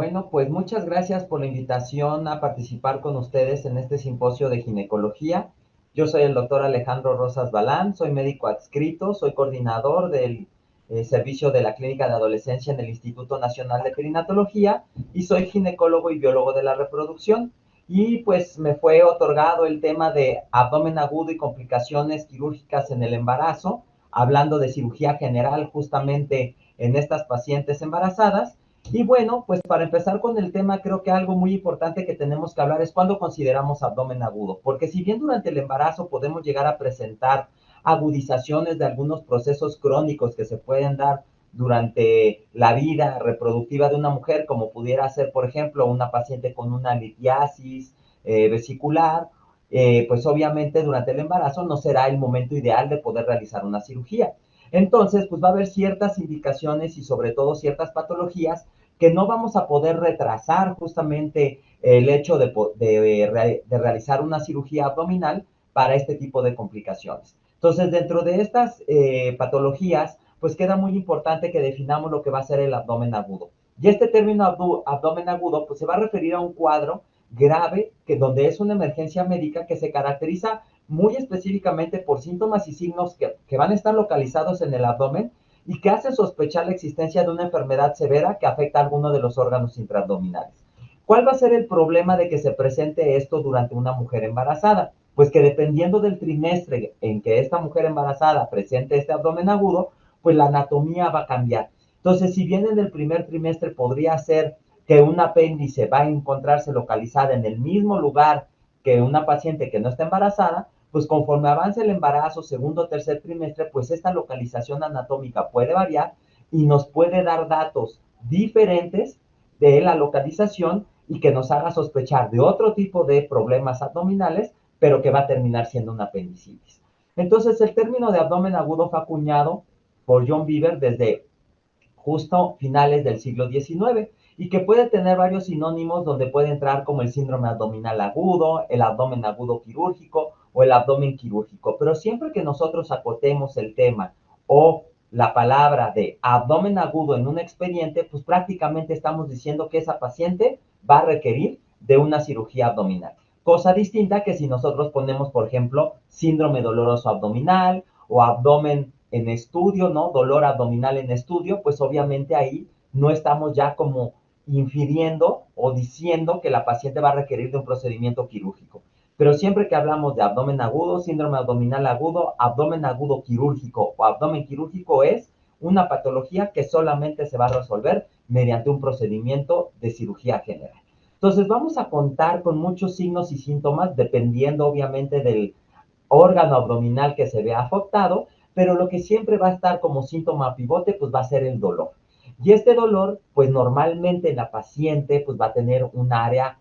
Bueno, pues muchas gracias por la invitación a participar con ustedes en este simposio de ginecología. Yo soy el doctor Alejandro Rosas Balán, soy médico adscrito, soy coordinador del servicio de la Clínica de Adolescencia en el Instituto Nacional de Perinatología y soy ginecólogo y biólogo de la reproducción. Y pues me fue otorgado el tema de abdomen agudo y complicaciones quirúrgicas en el embarazo, hablando de cirugía general justamente en estas pacientes embarazadas. Y bueno, pues para empezar con el tema, creo que algo muy importante que tenemos que hablar es cuándo consideramos abdomen agudo, porque si bien durante el embarazo podemos llegar a presentar agudizaciones de algunos procesos crónicos que se pueden dar durante la vida reproductiva de una mujer, como pudiera ser, por ejemplo, una paciente con una litiasis vesicular, pues obviamente durante el embarazo no será el momento ideal de poder realizar una cirugía. Entonces, pues va a haber ciertas indicaciones y sobre todo ciertas patologías que no vamos a poder retrasar justamente el hecho de realizar una cirugía abdominal para este tipo de complicaciones. Entonces, dentro de estas patologías, pues queda muy importante que definamos lo que va a ser el abdomen agudo. Y este término abdomen agudo, pues se va a referir a un cuadro grave, donde es una emergencia médica que se caracteriza muy específicamente por síntomas y signos que van a estar localizados en el abdomen y que hacen sospechar la existencia de una enfermedad severa que afecta a alguno de los órganos intraabdominales. ¿Cuál va a ser el problema de que se presente esto durante una mujer embarazada? Pues que dependiendo del trimestre en que esta mujer embarazada presente este abdomen agudo, pues la anatomía va a cambiar. Entonces, si bien en el primer trimestre podría ser que un apéndice va a encontrarse localizada en el mismo lugar que una paciente que no está embarazada, pues conforme avance el embarazo, segundo o tercer trimestre, pues esta localización anatómica puede variar y nos puede dar datos diferentes de la localización y que nos haga sospechar de otro tipo de problemas abdominales, pero que va a terminar siendo una apendicitis. Entonces, el término de abdomen agudo fue acuñado por John Beaver desde justo finales del siglo XIX y que puede tener varios sinónimos donde puede entrar como el síndrome abdominal agudo, el abdomen agudo quirúrgico o el abdomen quirúrgico. Pero siempre que nosotros acotemos el tema o la palabra de abdomen agudo en un expediente, pues prácticamente estamos diciendo que esa paciente va a requerir de una cirugía abdominal. Cosa distinta que si nosotros ponemos, por ejemplo, síndrome doloroso abdominal o abdomen en estudio, ¿no? Dolor abdominal en estudio, pues obviamente ahí no estamos ya como infiriendo o diciendo que la paciente va a requerir de un procedimiento quirúrgico. Pero siempre que hablamos de abdomen agudo, síndrome abdominal agudo, abdomen agudo quirúrgico o abdomen quirúrgico es una patología que solamente se va a resolver mediante un procedimiento de cirugía general. Entonces vamos a contar con muchos signos y síntomas dependiendo obviamente del órgano abdominal que se vea afectado, pero lo que siempre va a estar como síntoma pivote, pues va a ser el dolor. Y este dolor, pues normalmente la paciente, pues va a tener un área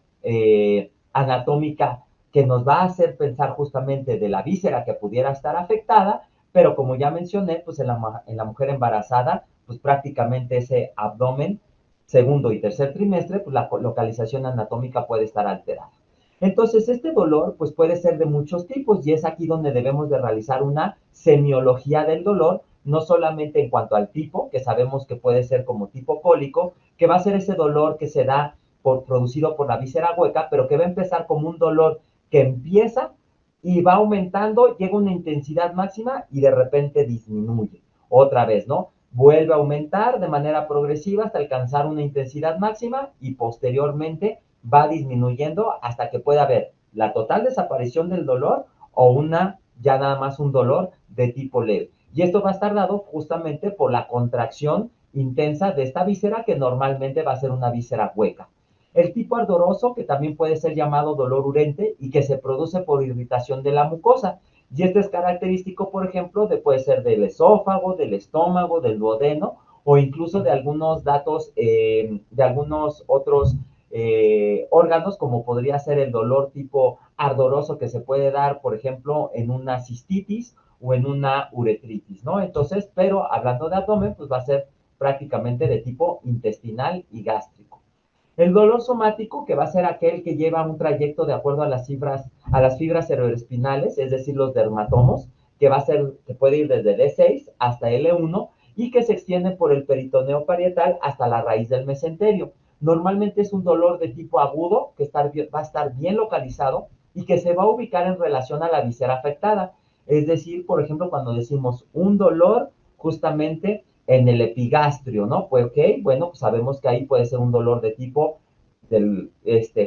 anatómica que nos va a hacer pensar justamente de la víscera que pudiera estar afectada, pero como ya mencioné, pues en la mujer embarazada, pues prácticamente ese abdomen, segundo y tercer trimestre, pues la localización anatómica puede estar alterada. Entonces, este dolor pues puede ser de muchos tipos y es aquí donde debemos de realizar una semiología del dolor, no solamente en cuanto al tipo, que sabemos que puede ser como tipo cólico, que va a ser ese dolor que se da producido por la víscera hueca, pero que va a empezar como un dolor que empieza y va aumentando, llega a una intensidad máxima y de repente disminuye. Otra vez, ¿no? Vuelve a aumentar de manera progresiva hasta alcanzar una intensidad máxima y posteriormente va disminuyendo hasta que pueda haber la total desaparición del dolor o ya nada más un dolor de tipo leve. Y esto va a estar dado justamente por la contracción intensa de esta víscera que normalmente va a ser una víscera hueca. El tipo ardoroso, que también puede ser llamado dolor urente y que se produce por irritación de la mucosa. Y este es característico, por ejemplo, puede ser del esófago, del estómago, del duodeno o incluso de algunos datos, de algunos otros órganos, como podría ser el dolor tipo ardoroso que se puede dar, por ejemplo, en una cistitis o en una uretritis, ¿no? Entonces, pero hablando de abdomen, pues va a ser prácticamente de tipo intestinal y gástrico. El dolor somático, que va a ser aquel que lleva un trayecto de acuerdo a las fibras cerebroespinales, es decir, los dermatomos, que puede ir desde D6 hasta L1 y que se extiende por el peritoneo parietal hasta la raíz del mesenterio. Normalmente es un dolor de tipo agudo que va a estar bien localizado y que se va a ubicar en relación a la víscera afectada. Es decir, por ejemplo, cuando decimos un dolor justamente en el epigastrio, ¿no? Pues, ok, bueno, pues sabemos que ahí puede ser un dolor de tipo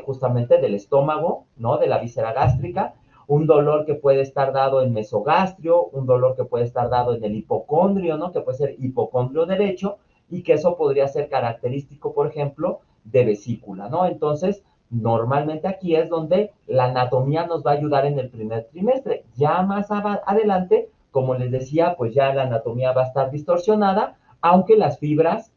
justamente del estómago, ¿no? De la víscera gástrica, un dolor que puede estar dado en mesogastrio, un dolor que puede estar dado en el hipocondrio, ¿no? Que puede ser hipocondrio derecho, y que eso podría ser característico, por ejemplo, de vesícula, ¿no? Entonces, normalmente aquí es donde la anatomía nos va a ayudar en el primer trimestre. Ya más adelante, como les decía, pues ya la anatomía va a estar distorsionada, aunque las fibras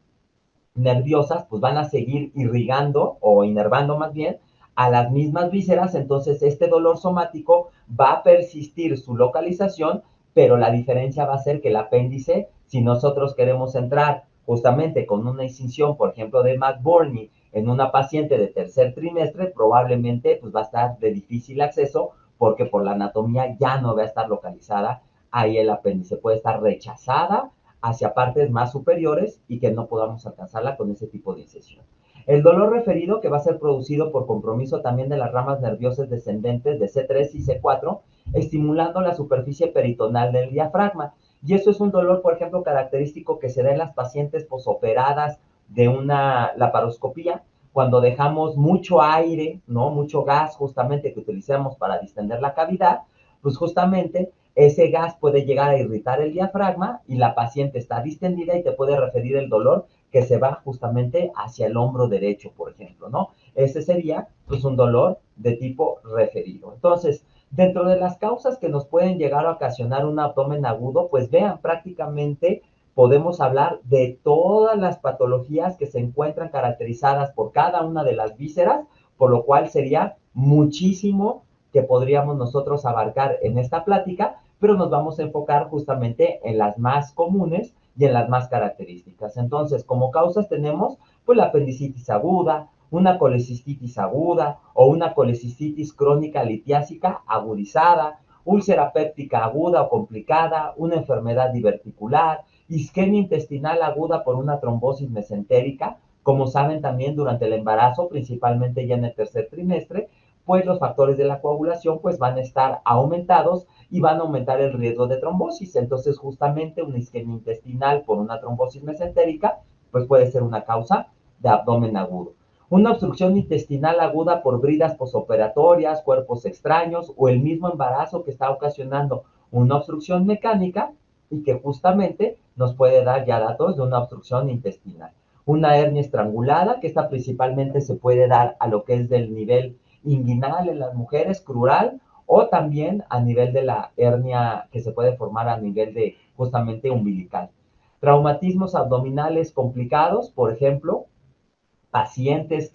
nerviosas pues van a seguir irrigando o inervando más bien a las mismas vísceras, entonces este dolor somático va a persistir su localización, pero la diferencia va a ser que el apéndice, si nosotros queremos entrar justamente con una incisión, por ejemplo, de McBurney en una paciente de tercer trimestre, probablemente pues va a estar de difícil acceso porque por la anatomía ya no va a estar localizada ahí el apéndice, puede estar rechazada hacia partes más superiores y que no podamos alcanzarla con ese tipo de incisión. El dolor referido, que va a ser producido por compromiso también de las ramas nerviosas descendentes de C3 y C4, estimulando la superficie peritonal del diafragma. Y eso es un dolor, por ejemplo, característico que se da en las pacientes posoperadas de una laparoscopía, cuando dejamos mucho aire, ¿no? Mucho gas justamente que utilizamos para distender la cavidad, pues justamente ese gas puede llegar a irritar el diafragma y la paciente está distendida y te puede referir el dolor que se va justamente hacia el hombro derecho, por ejemplo, ¿no? Ese sería pues un dolor de tipo referido. Entonces, dentro de las causas que nos pueden llegar a ocasionar un abdomen agudo, pues vean, prácticamente podemos hablar de todas las patologías que se encuentran caracterizadas por cada una de las vísceras, por lo cual sería muchísimo que podríamos nosotros abarcar en esta plática, pero nos vamos a enfocar justamente en las más comunes y en las más características. Entonces, como causas tenemos pues la apendicitis aguda, una colecistitis aguda o una colecistitis crónica litiásica agudizada, úlcera péptica aguda o complicada, una enfermedad diverticular, isquemia intestinal aguda por una trombosis mesentérica. Como saben también durante el embarazo, principalmente ya en el tercer trimestre, pues los factores de la coagulación pues van a estar aumentados y van a aumentar el riesgo de trombosis. Entonces, justamente una isquemia intestinal por una trombosis mesentérica pues puede ser una causa de abdomen agudo. Una obstrucción intestinal aguda por bridas posoperatorias, cuerpos extraños o el mismo embarazo que está ocasionando una obstrucción mecánica y que justamente nos puede dar ya datos de una obstrucción intestinal. Una hernia estrangulada, que esta principalmente se puede dar a lo que es del nivel inguinal en las mujeres, crural, o también a nivel de la hernia que se puede formar a nivel de justamente umbilical. Traumatismos abdominales complicados, por ejemplo, pacientes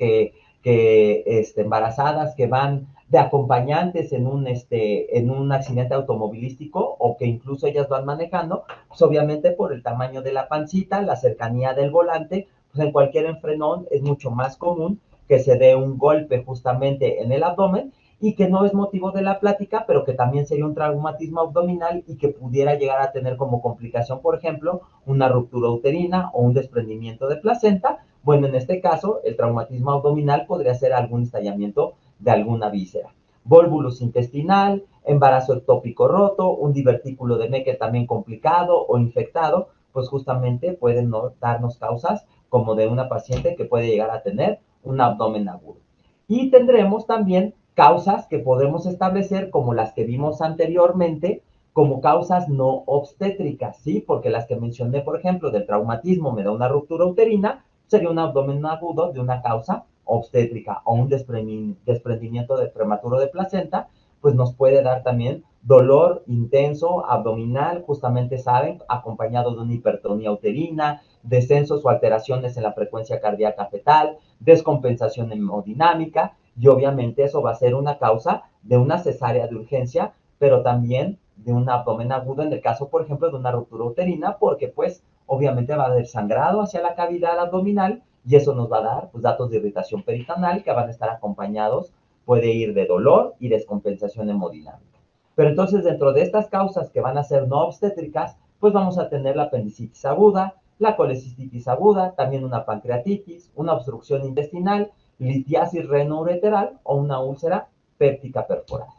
embarazadas que van de acompañantes en un accidente automovilístico o que incluso ellas van manejando, pues obviamente por el tamaño de la pancita, la cercanía del volante, pues en cualquier enfrenón es mucho más común que se dé un golpe justamente en el abdomen y que no es motivo de la plática, pero que también sería un traumatismo abdominal y que pudiera llegar a tener como complicación, por ejemplo, una ruptura uterina o un desprendimiento de placenta. Bueno, en este caso, el traumatismo abdominal podría ser algún estallamiento de alguna víscera. Volvulus intestinal, embarazo ectópico roto, un divertículo de Meckel también complicado o infectado, pues justamente pueden darnos causas como de una paciente que puede llegar a tener un abdomen agudo. Y tendremos también causas que podemos establecer como las que vimos anteriormente, como causas no obstétricas, ¿sí? Porque las que mencioné, por ejemplo, del traumatismo me da una ruptura uterina, sería un abdomen agudo de una causa obstétrica o un desprendimiento de prematuro de placenta, pues nos puede dar también dolor intenso abdominal, justamente saben, acompañado de una hipertonía uterina, descensos o alteraciones en la frecuencia cardíaca fetal, descompensación hemodinámica, y obviamente eso va a ser una causa de una cesárea de urgencia, pero también de un abdomen agudo en el caso, por ejemplo, de una ruptura uterina, porque pues obviamente va a haber sangrado hacia la cavidad abdominal y eso nos va a dar pues, datos de irritación peritonal que van a estar acompañados, puede ir de dolor y descompensación hemodinámica. Pero entonces dentro de estas causas que van a ser no obstétricas, pues vamos a tener la apendicitis aguda, la colecistitis aguda, también una pancreatitis, una obstrucción intestinal, litiasis renoureteral o una úlcera péptica perforada.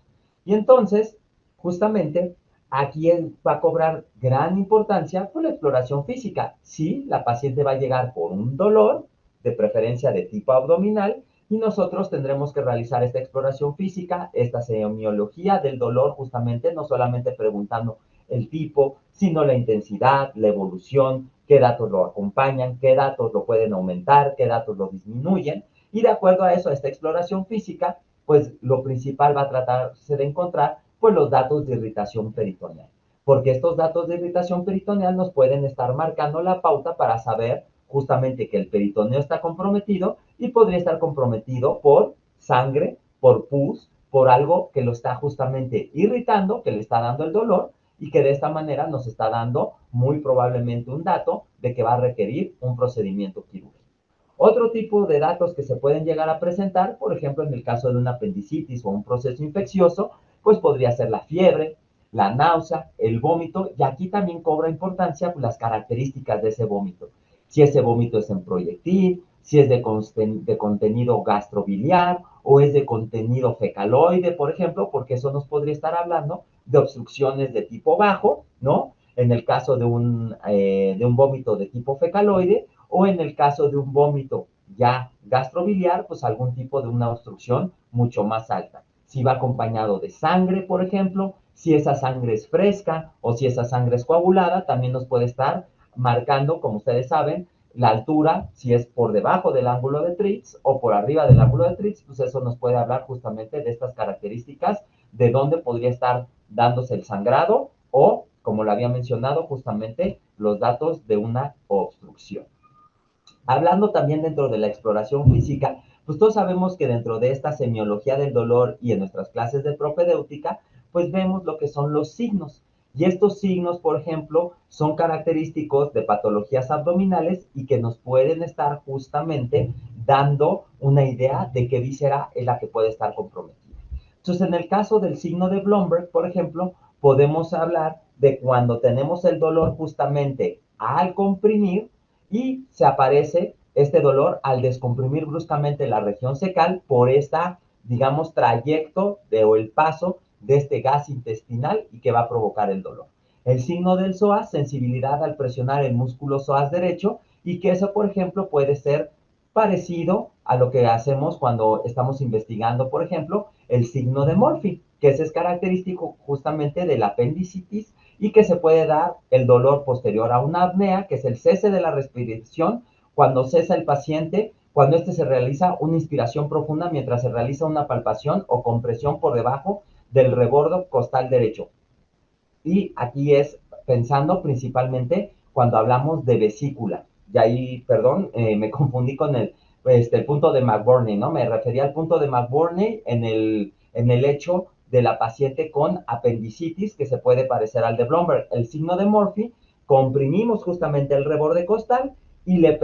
Y entonces, justamente, aquí va a cobrar gran importancia por la exploración física. Sí, la paciente va a llegar por un dolor, de preferencia de tipo abdominal, y nosotros tendremos que realizar esta exploración física, esta semiología del dolor, justamente, no solamente preguntando el tipo, sino la intensidad, la evolución, qué datos lo acompañan, qué datos lo pueden aumentar, qué datos lo disminuyen, y de acuerdo a eso, a esta exploración física, pues lo principal va a tratarse de encontrar pues los datos de irritación peritoneal, porque estos datos de irritación peritoneal nos pueden estar marcando la pauta para saber justamente que el peritoneo está comprometido y podría estar comprometido por sangre, por pus, por algo que lo está justamente irritando, que le está dando el dolor y que de esta manera nos está dando muy probablemente un dato de que va a requerir un procedimiento quirúrgico. Otro tipo de datos que se pueden llegar a presentar, por ejemplo, en el caso de una apendicitis o un proceso infeccioso, pues podría ser la fiebre, la náusea, el vómito, y aquí también cobra importancia pues, las características de ese vómito. Si ese vómito es en proyectil, si es de contenido gastrobiliar o es de contenido fecaloide, por ejemplo, porque eso nos podría estar hablando de obstrucciones de tipo bajo, ¿no? En el caso de un vómito de tipo fecaloide, o en el caso de un vómito ya gastrobiliar, pues algún tipo de una obstrucción mucho más alta. Si va acompañado de sangre, por ejemplo, si esa sangre es fresca o si esa sangre es coagulada, también nos puede estar marcando, como ustedes saben, la altura, si es por debajo del ángulo de Tritz o por arriba del ángulo de Tritz, pues eso nos puede hablar justamente de estas características, de dónde podría estar dándose el sangrado o, como lo había mencionado, justamente los datos de una obstrucción. Hablando también dentro de la exploración física, pues todos sabemos que dentro de esta semiología del dolor y en nuestras clases de propedéutica, pues vemos lo que son los signos. Y estos signos, por ejemplo, son característicos de patologías abdominales y que nos pueden estar justamente dando una idea de qué víscera es la que puede estar comprometida. Entonces, en el caso del signo de Blomberg, por ejemplo, podemos hablar de cuando tenemos el dolor justamente al comprimir y se aparece este dolor al descomprimir bruscamente la región cecal por esta, digamos, trayecto o el paso de este gas intestinal y que va a provocar el dolor. El signo del psoas, sensibilidad al presionar el músculo psoas derecho y que eso, por ejemplo, puede ser parecido a lo que hacemos cuando estamos investigando, por ejemplo, el signo de Murphy, que ese es característico justamente de la apendicitis y que se puede dar el dolor posterior a una apnea, que es el cese de la respiración, cuando cesa el paciente, cuando se realiza una inspiración profunda mientras se realiza una palpación o compresión por debajo del rebordo costal derecho. Y aquí es pensando principalmente cuando hablamos de vesícula. Y ahí, perdón, me confundí con el punto de McBurney, ¿no? Me refería al punto de McBurney en el hecho de la paciente con apendicitis que se puede parecer al de Blomberg. El signo de Murphy, comprimimos justamente el reborde costal y le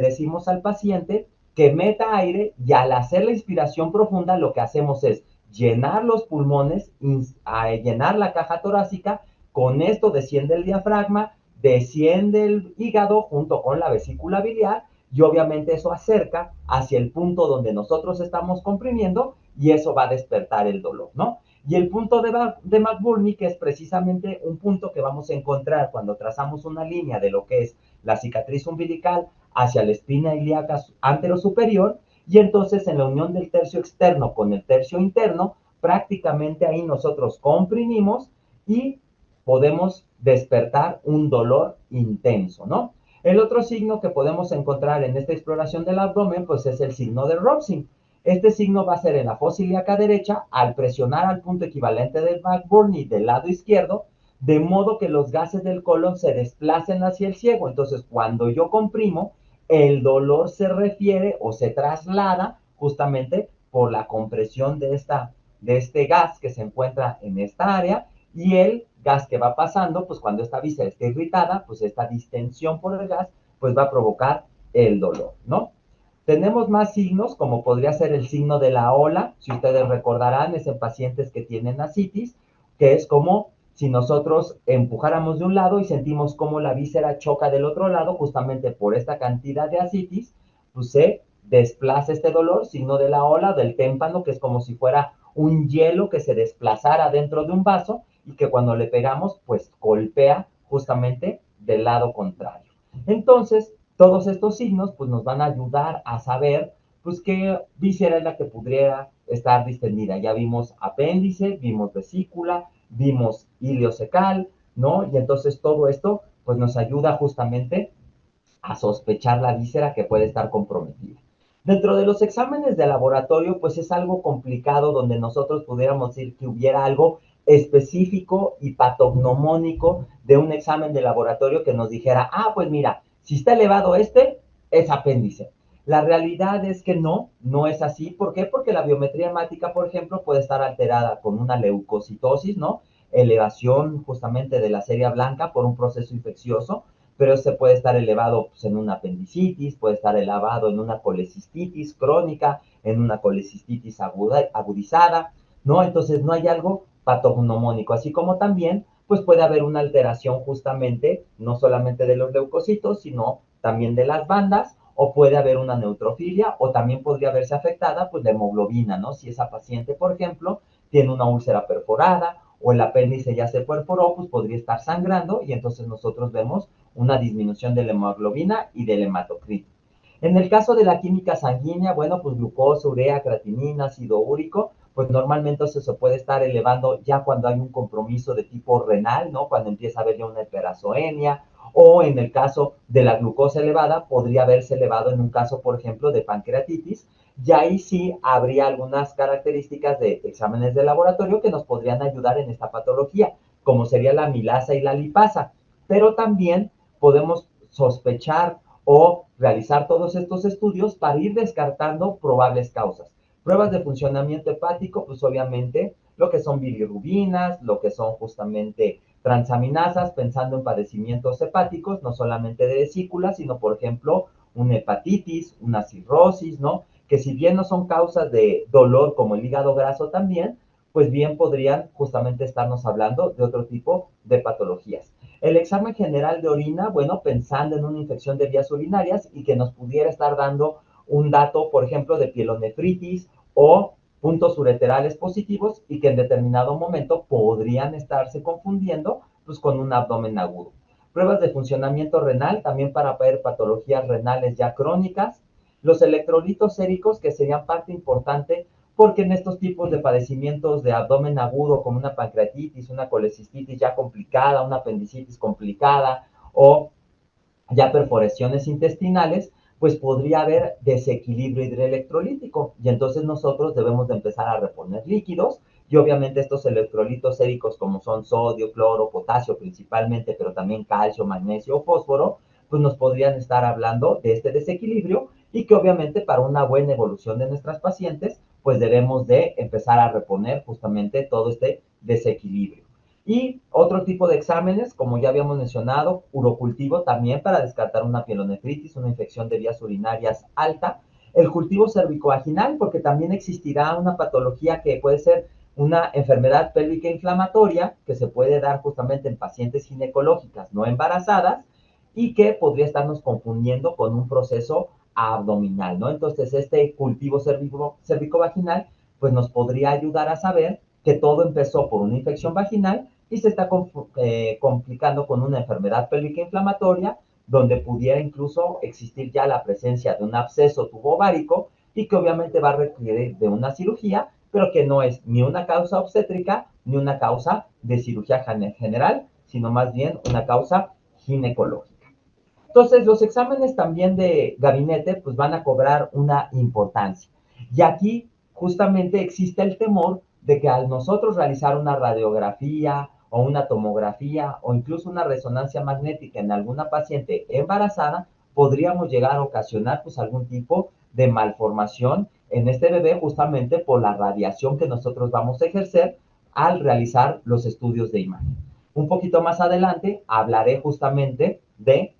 decimos al paciente que meta aire y al hacer la inspiración profunda lo que hacemos es llenar los pulmones, llenar la caja torácica, con esto desciende el diafragma, desciende el hígado junto con la vesícula biliar y obviamente eso acerca hacia el punto donde nosotros estamos comprimiendo y eso va a despertar el dolor, ¿no? Y el punto de McBurney, que es precisamente un punto que vamos a encontrar cuando trazamos una línea de lo que es la cicatriz umbilical hacia la espina ilíaca anterosuperior, y entonces en la unión del tercio externo con el tercio interno, prácticamente ahí nosotros comprimimos y podemos despertar un dolor intenso, ¿no? El otro signo que podemos encontrar en esta exploración del abdomen, pues es el signo de Robson. Este signo va a ser en la fosa ilíaca derecha al presionar al punto equivalente del McBurney del lado izquierdo, de modo que los gases del colon se desplacen hacia el ciego. Entonces, cuando yo comprimo, el dolor se refiere o se traslada justamente por la compresión de este gas que se encuentra en esta área y el gas que va pasando, pues cuando esta víscera está irritada, pues esta distensión por el gas, pues va a provocar el dolor, ¿no? Tenemos más signos, como podría ser el signo de la ola, si ustedes recordarán, es en pacientes que tienen ascitis, que es como si nosotros empujáramos de un lado y sentimos cómo la víscera choca del otro lado, justamente por esta cantidad de ascitis, pues se desplaza este dolor, signo de la ola, del témpano, que es como si fuera un hielo que se desplazara dentro de un vaso y que cuando le pegamos, pues golpea justamente del lado contrario. Entonces, todos estos signos, pues nos van a ayudar a saber, pues qué víscera es la que pudiera estar distendida. Ya vimos apéndice, vimos vesícula, vimos ileocecal, ¿no? Y entonces todo esto, pues nos ayuda justamente a sospechar la víscera que puede estar comprometida. Dentro de los exámenes de laboratorio, pues es algo complicado donde nosotros pudiéramos decir que hubiera algo específico y patognomónico de un examen de laboratorio que nos dijera, ah, pues mira, si está elevado este, es apéndice. La realidad es que no es así. ¿Por qué? Porque la biometría hemática, por ejemplo, puede estar alterada con una leucocitosis, ¿no? Elevación justamente de la serie blanca por un proceso infeccioso, pero se puede estar elevado pues, en una apendicitis, puede estar elevado en una colecistitis crónica, en una colecistitis agudizada, ¿no? Entonces no hay algo patognomónico, así como también pues puede haber una alteración justamente, no solamente de los leucocitos, sino también de las bandas, o puede haber una neutrofilia, o también podría verse afectada pues la hemoglobina, ¿no? Si esa paciente, por ejemplo, tiene una úlcera perforada, o el apéndice ya se perforó, pues podría estar sangrando, y entonces nosotros vemos una disminución de la hemoglobina y del hematocrito. En el caso de la química sanguínea, bueno, pues glucosa, urea, creatinina, ácido úrico, pues normalmente eso se puede estar elevando ya cuando hay un compromiso de tipo renal, ¿no? Cuando empieza a haber ya una hiperazoemia, o en el caso de la glucosa elevada, podría haberse elevado en un caso, por ejemplo, de pancreatitis, y ahí sí habría algunas características de exámenes de laboratorio que nos podrían ayudar en esta patología, como sería la amilasa y la lipasa, pero también podemos sospechar o realizar todos estos estudios para ir descartando probables causas. Pruebas de funcionamiento hepático, pues obviamente lo que son bilirrubinas, lo que son justamente transaminasas, pensando en padecimientos hepáticos, no solamente de vesícula, sino por ejemplo una hepatitis, una cirrosis, ¿no? Que si bien no son causas de dolor como el hígado graso también, pues bien podrían justamente estarnos hablando de otro tipo de patologías. El examen general de orina, bueno, pensando en una infección de vías urinarias y que nos pudiera estar dando un dato, por ejemplo, de pielonefritis o puntos ureterales positivos y que en determinado momento podrían estarse confundiendo pues, con un abdomen agudo. Pruebas de funcionamiento renal, también para ver patologías renales ya crónicas. Los electrolitos séricos, que serían parte importante porque en estos tipos de padecimientos de abdomen agudo, como una pancreatitis, una colecistitis ya complicada, una apendicitis complicada o ya perforaciones intestinales, pues podría haber desequilibrio hidroelectrolítico y entonces nosotros debemos de empezar a reponer líquidos y obviamente estos electrolitos séricos como son sodio, cloro, potasio principalmente, pero también calcio, magnesio o fósforo, pues nos podrían estar hablando de este desequilibrio y que obviamente para una buena evolución de nuestras pacientes, pues debemos de empezar a reponer justamente todo este desequilibrio. Y otro tipo de exámenes, como ya habíamos mencionado, urocultivo también para descartar una pielonefritis, una infección de vías urinarias alta. El cultivo cervicovaginal, porque también existirá una patología que puede ser una enfermedad pélvica inflamatoria que se puede dar justamente en pacientes ginecológicas no embarazadas y que podría estarnos confundiendo con un proceso abdominal, ¿no? Entonces, este cultivo cervicovaginal, pues nos podría ayudar a saber que todo empezó por una infección vaginal y se está complicando con una enfermedad pélvica inflamatoria, donde pudiera incluso existir ya la presencia de un absceso tubovárico y que obviamente va a requerir de una cirugía, pero que no es ni una causa obstétrica ni una causa de cirugía general, sino más bien una causa ginecológica. Entonces, los exámenes también de gabinete pues van a cobrar una importancia. Y aquí justamente existe el temor de que al nosotros realizar una radiografía o una tomografía o incluso una resonancia magnética en alguna paciente embarazada, podríamos llegar a ocasionar pues algún tipo de malformación en este bebé justamente por la radiación que nosotros vamos a ejercer al realizar los estudios de imagen. Un poquito más adelante hablaré justamente de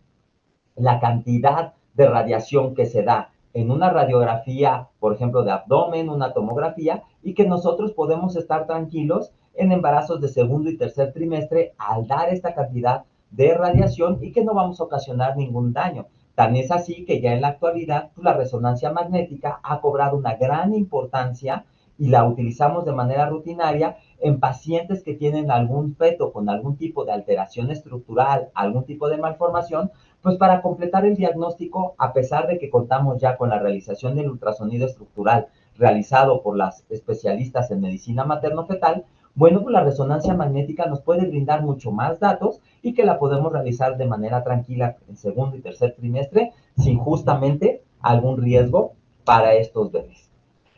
la cantidad de radiación que se da en una radiografía, por ejemplo, de abdomen, una tomografía, y que nosotros podemos estar tranquilos en embarazos de segundo y tercer trimestre al dar esta cantidad de radiación y que no vamos a ocasionar ningún daño. Tan es así que ya en la actualidad la resonancia magnética ha cobrado una gran importancia y la utilizamos de manera rutinaria en pacientes que tienen algún feto con algún tipo de alteración estructural, algún tipo de malformación, pues para completar el diagnóstico, a pesar de que contamos ya con la realización del ultrasonido estructural realizado por las especialistas en medicina materno-fetal, bueno, pues la resonancia magnética nos puede brindar mucho más datos y que la podemos realizar de manera tranquila en segundo y tercer trimestre sin justamente algún riesgo para estos bebés.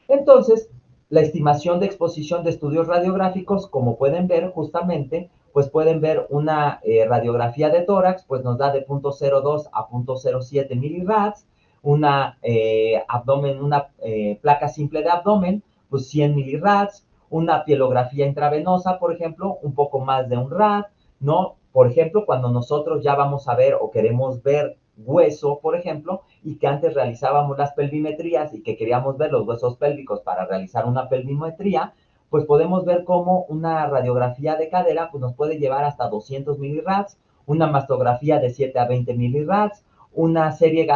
Entonces, la estimación de exposición de estudios radiográficos, como pueden ver justamente, pues pueden ver una radiografía de tórax, pues nos da de 0.02 a 0.07 milirads, una placa simple de abdomen, pues 100 milirads, una pielografía intravenosa, por ejemplo, un poco más de un rad, ¿no? Por ejemplo, cuando nosotros ya vamos a ver o queremos ver hueso, por ejemplo, y que antes realizábamos las pelvimetrías y que queríamos ver los huesos pélvicos para realizar una pelvimetría, pues podemos ver cómo una radiografía de cadera pues nos puede llevar hasta 200 milirads, una mastografía de 7 a 20 milirads, una serie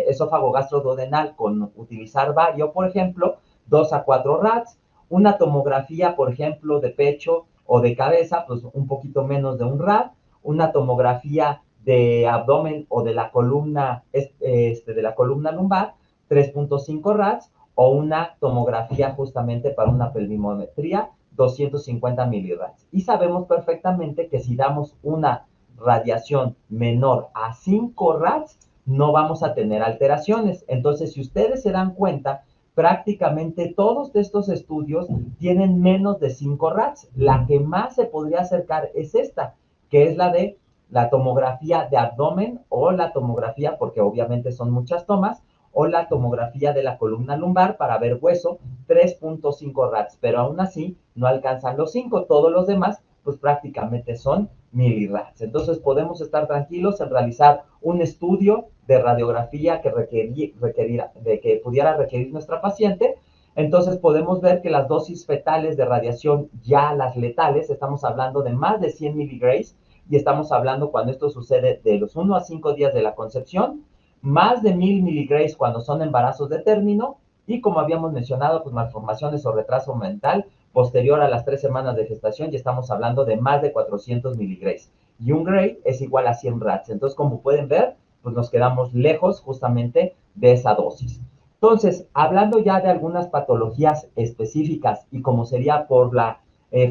esófago gastroduodenal con utilizar vario, por ejemplo, 2 a 4 rads, una tomografía, por ejemplo, de pecho o de cabeza, pues un poquito menos de un rad, una tomografía de abdomen o de la columna, de la columna lumbar, 3.5 rads, o una tomografía justamente para una pelvimometría, 250 milirads. Y sabemos perfectamente que si damos una radiación menor a 5 rads, no vamos a tener alteraciones. Entonces, si ustedes se dan cuenta, prácticamente todos estos estudios tienen menos de 5 rads. La que más se podría acercar es esta, que es la de la tomografía de abdomen o la tomografía, porque obviamente son muchas tomas, o la tomografía de la columna lumbar para ver hueso, 3.5 rads, pero aún así no alcanzan los 5, todos los demás pues prácticamente son milirads. Entonces podemos estar tranquilos en realizar un estudio de radiografía que pudiera requerir nuestra paciente. Entonces podemos ver que las dosis fetales de radiación, ya las letales, estamos hablando de más de 100 miligrays, y estamos hablando cuando esto sucede de los 1 a 5 días de la concepción, más de 1000 miligrays cuando son embarazos de término, y como habíamos mencionado, pues malformaciones o retraso mental posterior a las 3 semanas de gestación, y estamos hablando de más de 400 miligrays. Y un gray es igual a 100 rads. Entonces, como pueden ver, pues nos quedamos lejos justamente de esa dosis. Entonces, hablando ya de algunas patologías específicas y como sería por la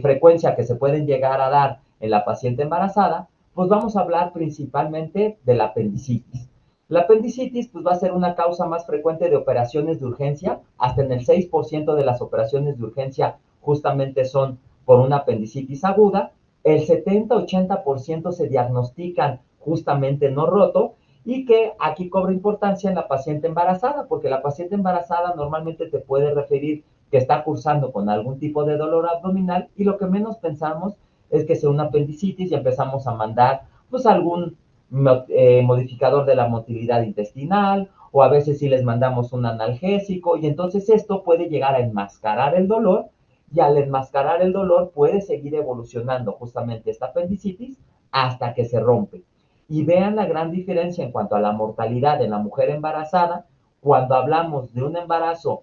frecuencia que se pueden llegar a dar en la paciente embarazada, pues vamos a hablar principalmente de la apendicitis. La apendicitis pues va a ser una causa más frecuente de operaciones de urgencia, hasta en el 6% de las operaciones de urgencia justamente son por una apendicitis aguda, el 70-80% se diagnostican justamente no roto, y que aquí cobra importancia en la paciente embarazada, porque la paciente embarazada normalmente te puede referir que está cursando con algún tipo de dolor abdominal, y lo que menos pensamos es que sea una apendicitis y empezamos a mandar pues algún modificador de la motilidad intestinal, o a veces sí les mandamos un analgésico, y entonces esto puede llegar a enmascarar el dolor, y al enmascarar el dolor puede seguir evolucionando justamente esta apendicitis hasta que se rompe. Y vean la gran diferencia en cuanto a la mortalidad en la mujer embarazada. Cuando hablamos de un embarazo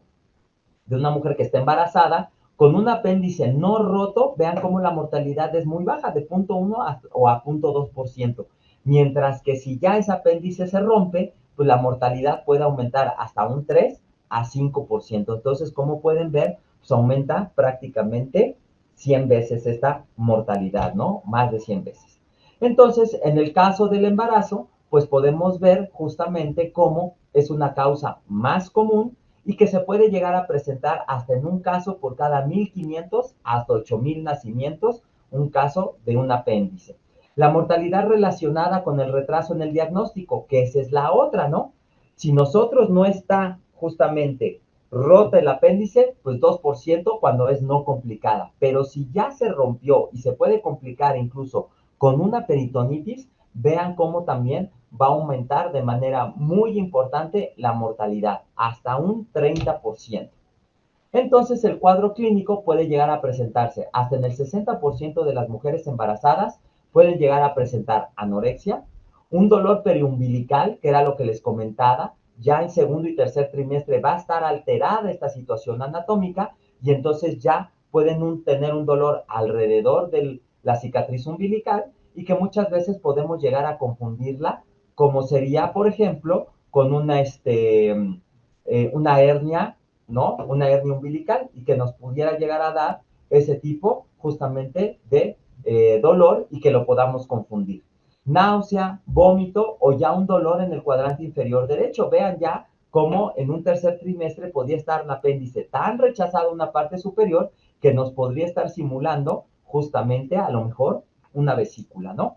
de una mujer que está embarazada, con un apéndice no roto, vean cómo la mortalidad es muy baja, de 0.1 o a 0.2%. Mientras que si ya ese apéndice se rompe, pues la mortalidad puede aumentar hasta un 3 a 5%. Entonces, como pueden ver, pues aumenta prácticamente 100 veces esta mortalidad, ¿no? Más de 100 veces. Entonces, en el caso del embarazo, pues podemos ver justamente cómo es una causa más común y que se puede llegar a presentar hasta en un caso por cada 1500 hasta 8000 nacimientos, un caso de un apéndice. La mortalidad relacionada con el retraso en el diagnóstico, que esa es la otra, ¿no? Si nosotros no está justamente rota el apéndice, pues 2% cuando es no complicada. Pero si ya se rompió y se puede complicar incluso con una peritonitis, vean cómo también va a aumentar de manera muy importante la mortalidad, hasta un 30%. Entonces, el cuadro clínico puede llegar a presentarse hasta en el 60% de las mujeres embarazadas, pueden llegar a presentar anorexia, un dolor periumbilical, que era lo que les comentaba, ya en segundo y tercer trimestre va a estar alterada esta situación anatómica y entonces ya pueden tener un dolor alrededor de la cicatriz umbilical y que muchas veces podemos llegar a confundirla como sería, por ejemplo, con una hernia, ¿no? Una hernia umbilical y que nos pudiera llegar a dar ese tipo justamente de dolor y que lo podamos confundir. Náusea, vómito o ya un dolor en el cuadrante inferior derecho. Vean ya cómo en un tercer trimestre podría estar el apéndice tan rechazado una parte superior que nos podría estar simulando justamente a lo mejor una vesícula, ¿no?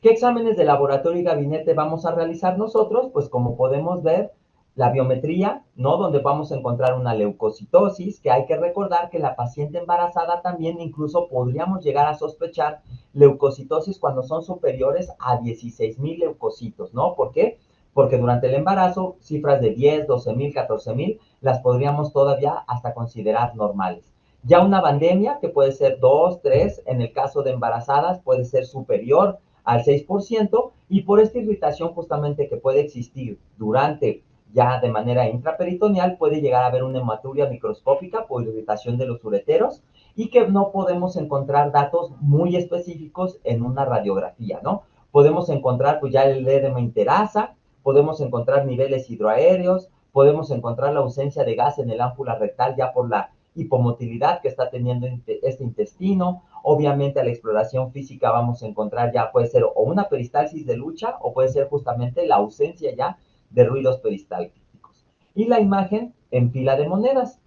¿Qué exámenes de laboratorio y gabinete vamos a realizar nosotros? Pues como podemos ver, la biometría, ¿no? Donde vamos a encontrar una leucocitosis, que hay que recordar que la paciente embarazada también incluso podríamos llegar a sospechar leucocitosis cuando son superiores a 16,000 leucocitos, ¿no? ¿Por qué? Porque durante el embarazo, cifras de 10, 12,000, 14,000, las podríamos todavía hasta considerar normales. Ya una pandemia, que puede ser 2, 3, en el caso de embarazadas puede ser superior al 6%, y por esta irritación justamente que puede existir durante ya de manera intraperitoneal puede llegar a haber una hematuria microscópica por irritación de los ureteros y que no podemos encontrar datos muy específicos en una radiografía, ¿no? Podemos encontrar pues ya el edema interasa, podemos encontrar niveles hidroaéreos, podemos encontrar la ausencia de gas en el ámpula rectal ya por la hipomotilidad que está teniendo este intestino. Obviamente a la exploración física vamos a encontrar ya puede ser o una peristalsis de lucha o puede ser justamente la ausencia ya de ruidos peristálticos. Y la imagen en pila de monedas.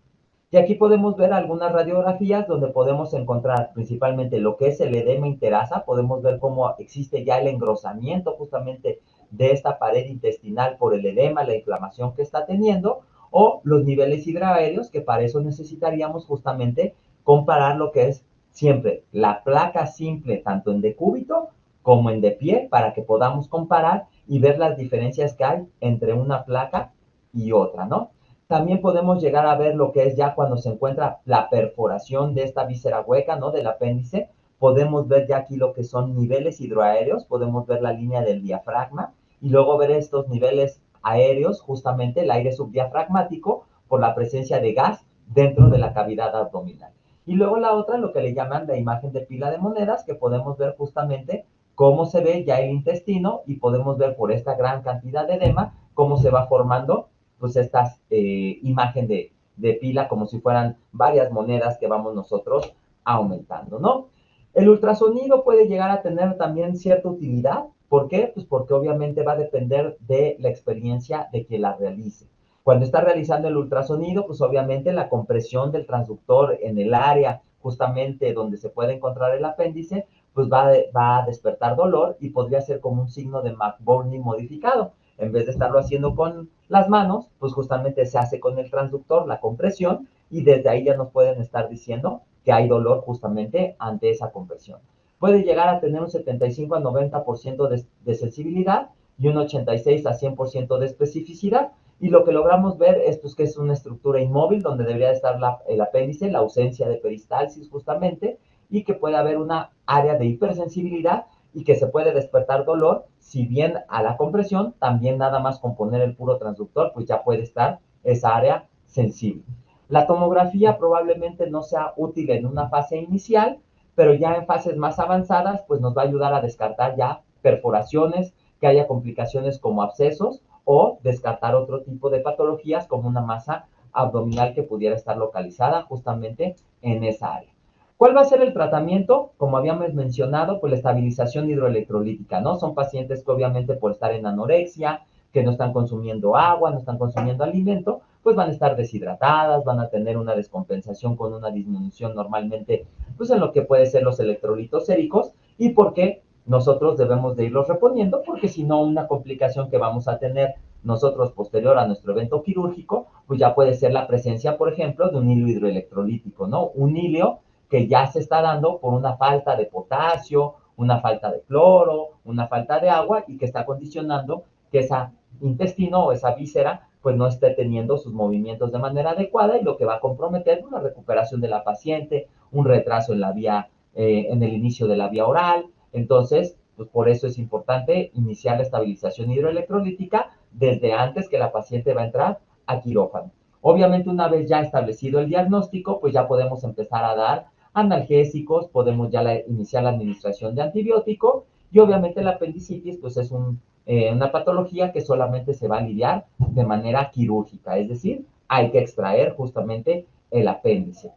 Y aquí podemos ver algunas radiografías donde podemos encontrar principalmente lo que es el edema interasa, podemos ver cómo existe ya el engrosamiento justamente de esta pared intestinal por el edema, la inflamación que está teniendo, o los niveles hidroaéreos, que para eso necesitaríamos justamente comparar lo que es siempre la placa simple, tanto en decúbito como en de pie, para que podamos comparar y ver las diferencias que hay entre una placa y otra, ¿no? También podemos llegar a ver lo que es ya cuando se encuentra la perforación de esta víscera hueca, ¿no? Del apéndice. Podemos ver ya aquí lo que son niveles hidroaéreos, podemos ver la línea del diafragma y luego ver estos niveles aéreos, justamente el aire subdiafragmático, por la presencia de gas dentro de la cavidad abdominal. Y luego la otra, lo que le llaman la imagen de pila de monedas, que podemos ver justamente cómo se ve ya el intestino y podemos ver por esta gran cantidad de edema cómo se va formando pues esta imagen de pila como si fueran varias monedas que vamos nosotros aumentando, ¿no? El ultrasonido puede llegar a tener también cierta utilidad. ¿Por qué? Pues porque obviamente va a depender de la experiencia de quien la realice. Cuando está realizando el ultrasonido, pues obviamente la compresión del transductor en el área justamente donde se puede encontrar el apéndice, pues va a despertar dolor y podría ser como un signo de McBurney modificado. En vez de estarlo haciendo con las manos, pues justamente se hace con el transductor, la compresión, y desde ahí ya nos pueden estar diciendo que hay dolor justamente ante esa compresión. Puede llegar a tener un 75 a 90% de sensibilidad y un 86 a 100% de especificidad. Y lo que logramos ver es pues, que es una estructura inmóvil donde debería estar el apéndice, la ausencia de peristalsis justamente, y que puede haber una área de hipersensibilidad y que se puede despertar dolor, si bien a la compresión, también nada más con poner el puro transductor, pues ya puede estar esa área sensible. La tomografía probablemente no sea útil en una fase inicial, pero ya en fases más avanzadas, pues nos va a ayudar a descartar ya perforaciones, que haya complicaciones como abscesos o descartar otro tipo de patologías como una masa abdominal que pudiera estar localizada justamente en esa área. ¿Cuál va a ser el tratamiento? Como habíamos mencionado, pues la estabilización hidroelectrolítica, ¿no? Son pacientes que obviamente por estar en anorexia, que no están consumiendo agua, no están consumiendo alimento, pues van a estar deshidratadas, van a tener una descompensación con una disminución normalmente, pues en lo que puede ser los electrolitos séricos, y porque nosotros debemos de irlos reponiendo, porque si no, una complicación que vamos a tener nosotros posterior a nuestro evento quirúrgico, pues ya puede ser la presencia, por ejemplo, de un hilo hidroelectrolítico, ¿no? Un hilo que ya se está dando por una falta de potasio, una falta de cloro, una falta de agua y que está condicionando que ese intestino o esa víscera pues no esté teniendo sus movimientos de manera adecuada y lo que va a comprometer una recuperación de la paciente, un retraso en la vía, en el inicio de la vía oral. Entonces, pues por eso es importante iniciar la estabilización hidroelectrolítica desde antes que la paciente va a entrar a quirófano. Obviamente, una vez ya establecido el diagnóstico, pues ya podemos empezar a dar analgésicos, podemos ya iniciar la administración de antibiótico y obviamente la apendicitis pues es una patología que solamente se va a lidiar de manera quirúrgica, es decir, hay que extraer justamente el apéndice.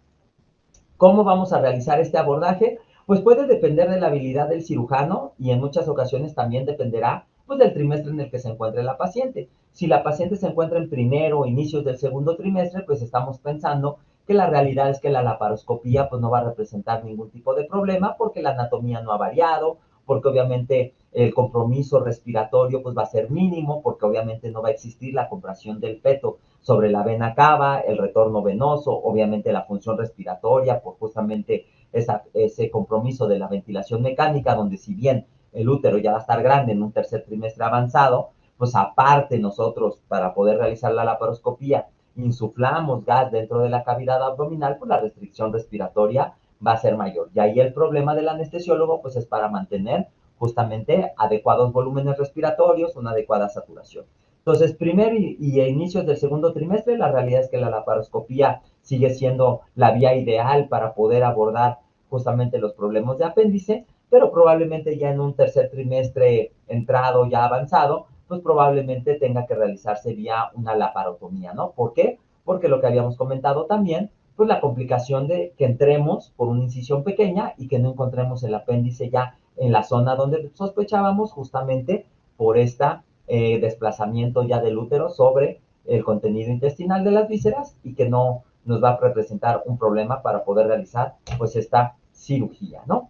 ¿Cómo vamos a realizar este abordaje? Pues puede depender de la habilidad del cirujano y en muchas ocasiones también dependerá pues, del trimestre en el que se encuentre la paciente. Si la paciente se encuentra en primero o inicios del segundo trimestre, pues estamos pensando que la realidad es que la laparoscopía pues no va a representar ningún tipo de problema porque la anatomía no ha variado, porque obviamente el compromiso respiratorio pues va a ser mínimo, porque obviamente no va a existir la compresión del feto sobre la vena cava, el retorno venoso, obviamente la función respiratoria por justamente ese compromiso de la ventilación mecánica, donde si bien el útero ya va a estar grande en un tercer trimestre avanzado, pues aparte nosotros para poder realizar la laparoscopía insuflamos gas dentro de la cavidad abdominal, pues la restricción respiratoria va a ser mayor. Y ahí el problema del anestesiólogo pues es para mantener justamente adecuados volúmenes respiratorios, una adecuada saturación. Entonces, primer y a inicios del segundo trimestre, la realidad es que la laparoscopía sigue siendo la vía ideal para poder abordar justamente los problemas de apéndice, pero probablemente ya en un tercer trimestre entrado, ya avanzado, pues probablemente tenga que realizarse vía una laparotomía, ¿no? ¿Por qué? Porque lo que habíamos comentado también, pues la complicación de que entremos por una incisión pequeña y que no encontremos el apéndice ya en la zona donde sospechábamos justamente por esta desplazamiento ya del útero sobre el contenido intestinal de las vísceras y que no nos va a representar un problema para poder realizar pues esta cirugía, ¿no?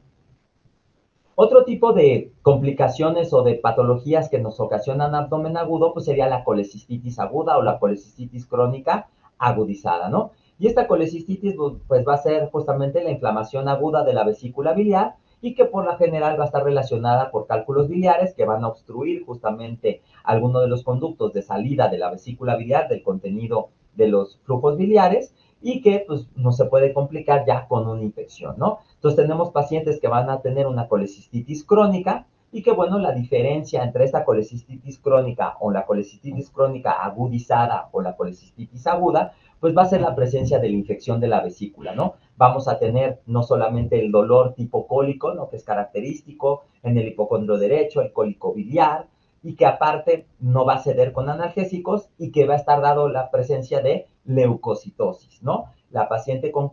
Otro tipo de complicaciones o de patologías que nos ocasionan abdomen agudo, pues sería la colecistitis aguda o la colecistitis crónica agudizada, ¿no? Y esta colecistitis, pues va a ser justamente la inflamación aguda de la vesícula biliar y que por la general va a estar relacionada por cálculos biliares que van a obstruir justamente alguno de los conductos de salida de la vesícula biliar, del contenido de los flujos biliares y que pues no se puede complicar ya con una infección, ¿no? Entonces tenemos pacientes que van a tener una colecistitis crónica y que bueno, la diferencia entre esta colecistitis crónica o la colecistitis crónica agudizada o la colecistitis aguda, pues va a ser la presencia de la infección de la vesícula, ¿no? Vamos a tener no solamente el dolor tipo cólico, ¿no? Que es característico en el hipocondrio derecho, el cólico biliar, y que aparte no va a ceder con analgésicos y que va a estar dado la presencia de leucocitosis, ¿no? La paciente con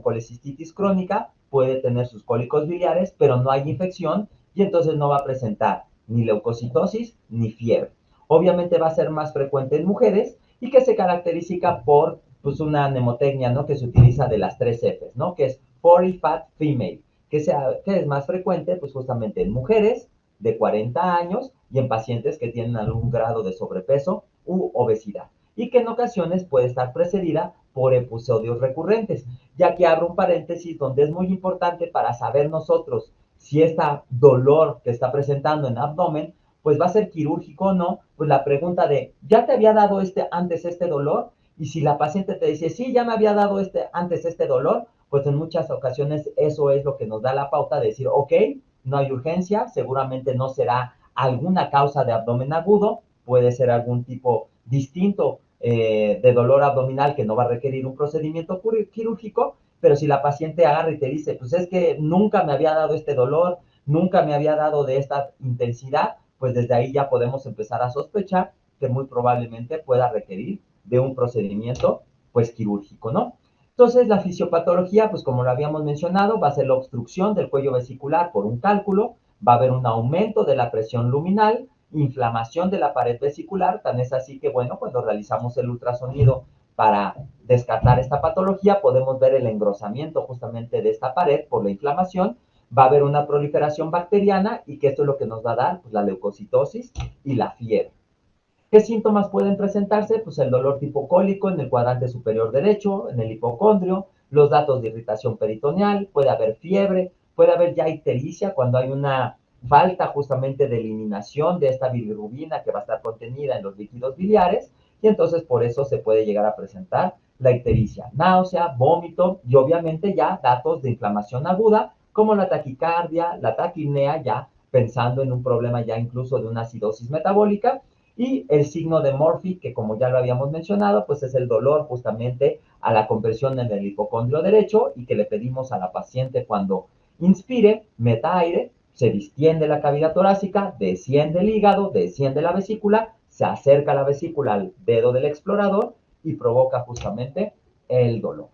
colecistitis crónica puede tener sus cólicos biliares, pero no hay infección y entonces no va a presentar ni leucocitosis ni fiebre. Obviamente va a ser más frecuente en mujeres y que se caracteriza por pues, una mnemotecnia, ¿no? Que se utiliza de las 3 Fs, ¿no? Que es Forty Fat Female, que es más frecuente pues justamente en mujeres de 40 años y en pacientes que tienen algún grado de sobrepeso u obesidad y que en ocasiones puede estar precedida por episodios recurrentes. Ya que abro un paréntesis donde es muy importante para saber nosotros si este dolor que está presentando en abdomen, pues va a ser quirúrgico o no, pues la pregunta de, ¿ya te había dado antes este dolor? Y si la paciente te dice, sí, ya me había dado antes este dolor, pues en muchas ocasiones eso es lo que nos da la pauta de decir, ok, no hay urgencia, seguramente no será alguna causa de abdomen agudo, puede ser algún tipo distinto de dolor abdominal que no va a requerir un procedimiento quirúrgico, pero si la paciente agarra y te dice, pues es que nunca me había dado este dolor, nunca me había dado de esta intensidad, pues desde ahí ya podemos empezar a sospechar que muy probablemente pueda requerir de un procedimiento pues quirúrgico, ¿no? Entonces la fisiopatología, pues como lo habíamos mencionado, va a ser la obstrucción del cuello vesicular por un cálculo, va a haber un aumento de la presión luminal, inflamación de la pared vesicular, tan es así que, bueno, cuando realizamos el ultrasonido para descartar esta patología, podemos ver el engrosamiento justamente de esta pared por la inflamación, va a haber una proliferación bacteriana y que esto es lo que nos va a dar pues, la leucocitosis y la fiebre. ¿Qué síntomas pueden presentarse? Pues el dolor tipo cólico en el cuadrante superior derecho, en el hipocondrio, los datos de irritación peritoneal, puede haber fiebre, puede haber ya ictericia cuando hay una falta justamente de eliminación de esta bilirrubina que va a estar contenida en los líquidos biliares y entonces por eso se puede llegar a presentar la ictericia, náusea, vómito y obviamente ya datos de inflamación aguda como la taquicardia, la taquipnea, ya pensando en un problema ya incluso de una acidosis metabólica, y el signo de Murphy, que como ya lo habíamos mencionado, pues es el dolor justamente a la compresión en el hipocondrio derecho y que le pedimos a la paciente cuando inspire, meta aire, se distiende la cavidad torácica, desciende el hígado, desciende la vesícula, se acerca la vesícula al dedo del explorador y provoca justamente el dolor.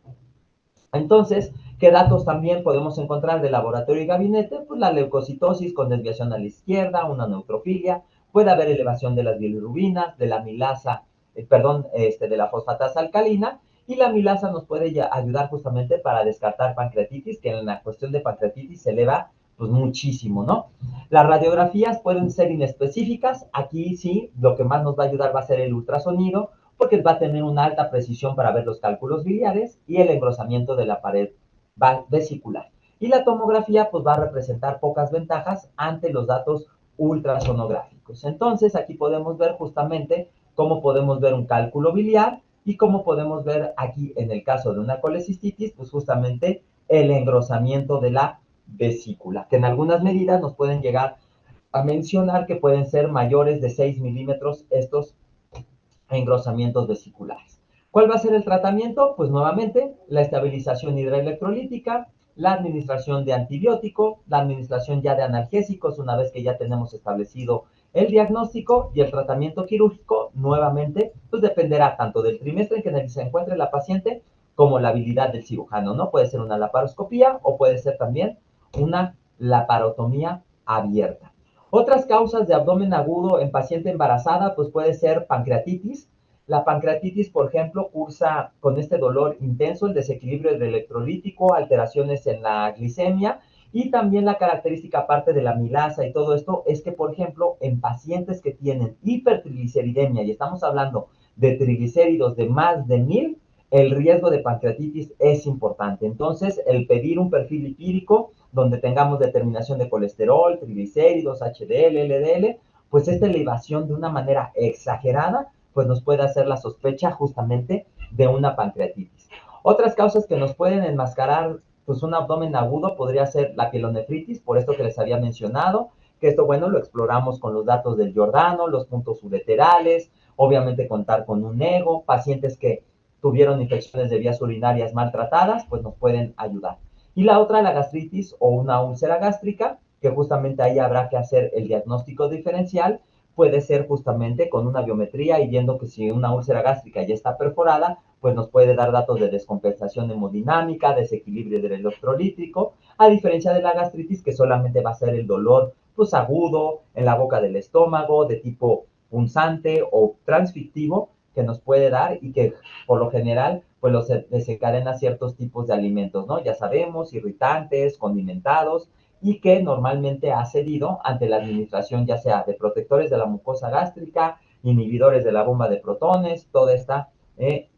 Entonces, ¿qué datos también podemos encontrar de laboratorio y gabinete? Pues la leucocitosis con desviación a la izquierda, una neutrofilia, puede haber elevación de las bilirrubinas, de la milasa, de la fosfatasa alcalina, y la milasa nos puede ayudar justamente para descartar pancreatitis, que en la cuestión de pancreatitis se eleva pues muchísimo, ¿no? Las radiografías pueden ser inespecíficas, aquí sí, lo que más nos va a ayudar va a ser el ultrasonido, porque va a tener una alta precisión para ver los cálculos biliares y el engrosamiento de la pared vesicular. Y la tomografía pues va a representar pocas ventajas ante los datos ultrasonográficos. Entonces aquí podemos ver justamente cómo podemos ver un cálculo biliar y cómo podemos ver aquí en el caso de una colecistitis pues justamente el engrosamiento de la vesícula, que en algunas medidas nos pueden llegar a mencionar que pueden ser mayores de 6 milímetros estos engrosamientos vesiculares. ¿Cuál va a ser el tratamiento? Pues nuevamente la estabilización hidroelectrolítica, la administración de antibiótico, la administración ya de analgésicos una vez que ya tenemos establecido el diagnóstico, y el tratamiento quirúrgico nuevamente pues dependerá tanto del trimestre en que se encuentre la paciente como la habilidad del cirujano, ¿no? Puede ser una laparoscopía o puede ser también una laparotomía abierta. Otras causas de abdomen agudo en paciente embarazada, pues puede ser pancreatitis. La pancreatitis, por ejemplo, cursa con este dolor intenso, el desequilibrio electrolítico, alteraciones en la glicemia, y también la característica parte de la milasa y todo esto es que, por ejemplo, en pacientes que tienen hipertrigliceridemia, y estamos hablando de triglicéridos de más de 1000, el riesgo de pancreatitis es importante. Entonces, el pedir un perfil lipídico donde tengamos determinación de colesterol, triglicéridos, HDL, LDL, pues esta elevación de una manera exagerada, pues nos puede hacer la sospecha justamente de una pancreatitis. Otras causas que nos pueden enmascarar pues un abdomen agudo podría ser la pielonefritis, por esto que les había mencionado, que esto, bueno, lo exploramos con los datos del Giordano, los puntos ureterales, obviamente contar con un ego, pacientes que tuvieron infecciones de vías urinarias maltratadas, pues nos pueden ayudar. Y la otra, la gastritis o una úlcera gástrica, que justamente ahí habrá que hacer el diagnóstico diferencial, puede ser justamente con una biometría y viendo que si una úlcera gástrica ya está perforada, pues nos puede dar datos de descompensación hemodinámica, desequilibrio del electrolítico, a diferencia de la gastritis que solamente va a ser el dolor pues agudo en la boca del estómago, de tipo punzante o transfictivo, que nos puede dar y que por lo general pues los desencadena ciertos tipos de alimentos, ¿no? Ya sabemos, irritantes, condimentados, y que normalmente ha cedido ante la administración ya sea de protectores de la mucosa gástrica, inhibidores de la bomba de protones, todo este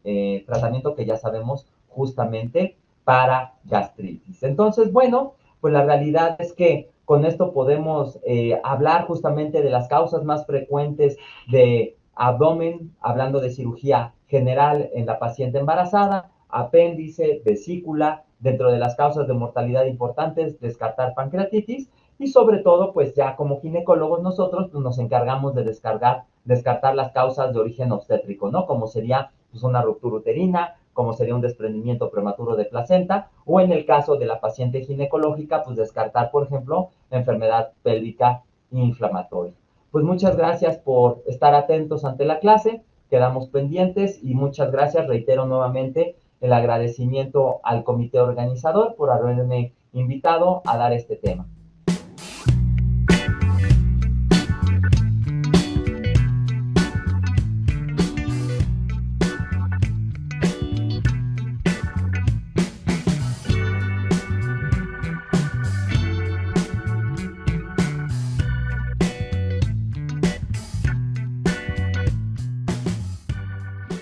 tratamiento que ya sabemos justamente para gastritis. Entonces, bueno, pues la realidad es que con esto podemos hablar justamente de las causas más frecuentes de abdomen, hablando de cirugía general en la paciente embarazada, apéndice, vesícula, dentro de las causas de mortalidad importantes, descartar pancreatitis, y sobre todo, pues ya como ginecólogos nosotros pues, nos encargamos de descartar las causas de origen obstétrico, ¿no? Como sería pues, una ruptura uterina, como sería un desprendimiento prematuro de placenta, o en el caso de la paciente ginecológica, pues descartar, por ejemplo, la enfermedad pélvica inflamatoria. Pues muchas gracias por estar atentos ante la clase, quedamos pendientes y muchas gracias, reitero nuevamente el agradecimiento al comité organizador por haberme invitado a dar este tema.